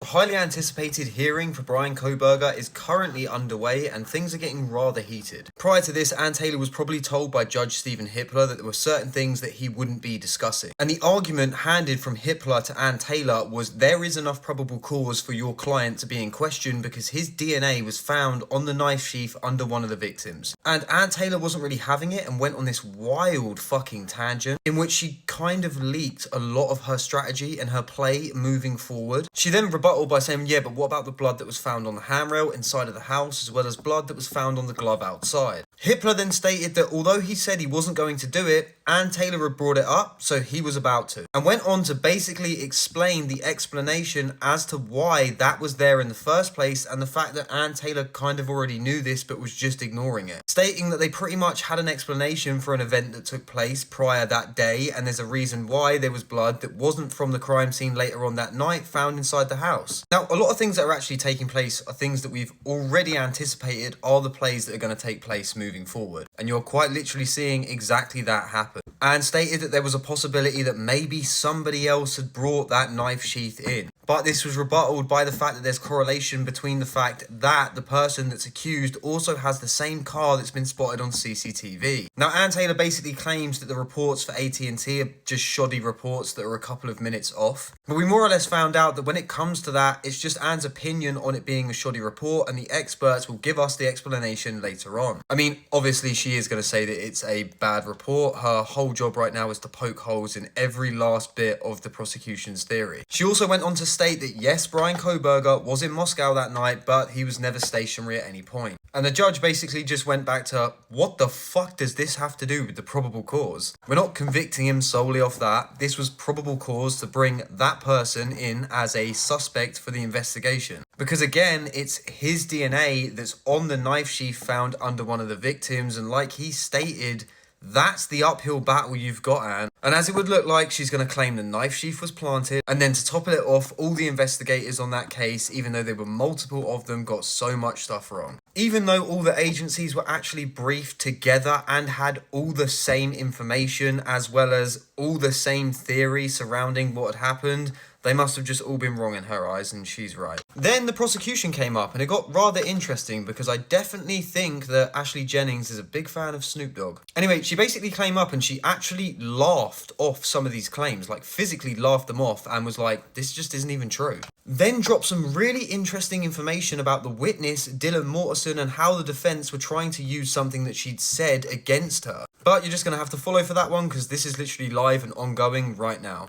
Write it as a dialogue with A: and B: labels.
A: The highly anticipated hearing for Bryan Kohberger is currently underway and things are getting rather heated. Prior to this, Ann Taylor was probably told by Judge Stephen Hippler that there were certain things that he wouldn't be discussing. And the argument handed from Hippler to Ann Taylor was there is enough probable cause for your client to be in question because his DNA was found on the knife sheath under one of the victims. And Ann Taylor wasn't really having it and went on this wild fucking tangent in which she kind of leaked a lot of her strategy and her play moving forward. She then rebutted by saying, yeah, but what about the blood that was found on the handrail inside of the house, as well as blood that was found on the glove outside? Hippler then stated that although he said he wasn't going to do it, Ann Taylor had brought it up, so he was about to. And went on to basically explain the explanation as to why that was there in the first place and the fact that Ann Taylor kind of already knew this but was just ignoring it. Stating that they pretty much had an explanation for an event that took place prior that day and there's a reason why there was blood that wasn't from the crime scene later on that night found inside the house. Now, a lot of things that are actually taking place are things that we've already anticipated are the plays that are going to take place moving forward. And you're quite literally seeing exactly that happen. And stated that there was a possibility that maybe somebody else had brought that knife sheath in. But this was rebutted by the fact that there's correlation between the fact that the person that's accused also has the same car that's been spotted on CCTV. Now, Ann Taylor basically claims that the reports for AT&T are just shoddy reports that are a couple of minutes off. But we more or less found out that when it comes to that, it's just Ann's opinion on it being a shoddy report and the experts will give us the explanation later on. I mean, obviously she is going to say that it's a bad report. Her whole job right now is to poke holes in every last bit of the prosecution's theory. She also went on to state that yes, Bryan Kohberger was in Moscow that night, but he was never stationary at any point. And the judge basically just went back to, what the fuck does this have to do with the probable cause? We're not convicting him solely off that. This was probable cause to bring that person in as a suspect for the investigation. Because again, it's his DNA that's on the knife sheath found under one of the victims. And like he stated, that's the uphill battle you've got, Anne. And as it would look like, she's going to claim the knife sheath was planted. And then to top it off, all the investigators on that case, even though there were multiple of them, got so much stuff wrong. Even though all the agencies were actually briefed together and had all the same information as well as all the same theory surrounding what had happened, they must have just all been wrong in her eyes, and she's right. Then the prosecution came up, and it got rather interesting because I definitely think that Ashley Jennings is a big fan of Snoop Dogg. Anyway, she basically came up and she actually laughed off some of these claims, like physically laughed them off and was like, this just isn't even true. Then dropped some really interesting information about the witness, Dylan Mortensen, and how the defense were trying to use something that she'd said against her. But you're just going to have to follow for that one because this is literally live and ongoing right now.